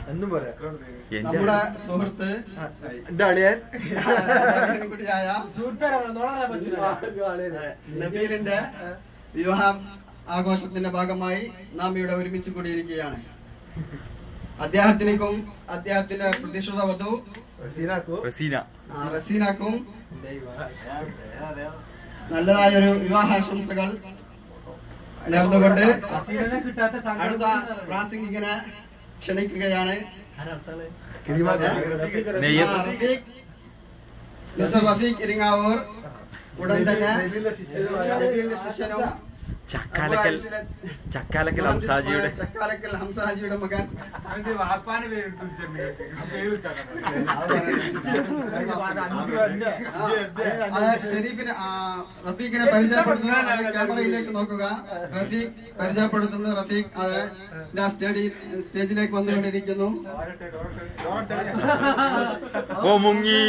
എന്നും പറയാ. നമ്മുടെ സുഹൃത്ത് എന്റെ അളിയൻ നബീലിന്റെ വിവാഹ ആഘോഷത്തിന്റെ ഭാഗമായി നാം ഇവിടെ ഒരുമിച്ച് കൂടിയിരിക്കുകയാണ്. അദ്ദേഹത്തിന്റെ പ്രതിഷ്ഠിത വധു റസീനാക്കും നല്ലതായൊരു വിവാഹാശംസകൾ നേർന്നുകൊണ്ട് അടുത്ത പ്രാസംഗികനെ ക്ഷണിക്കുകയാണ്. മിസ്റ്റർ റഫീഖ് ഇരിങ്ങാവൂർ ഉടൻ തന്നെ ശിഷ്യനും ചക്കാലക്കൽ ഹംസാജിയുടെ മകൻ ഷെരീഫിനെ റഫീഖിനെ പരിചയപ്പെടുത്തുന്നു. ക്യാമറയിലേക്ക് നോക്കുക. റഫീഖ് പരിചയപ്പെടുത്തുന്നു. റഫീഖ് സ്റ്റേജിലേക്ക് വന്നുകൊണ്ടിരിക്കുന്നു. ഓ മുങ്ങി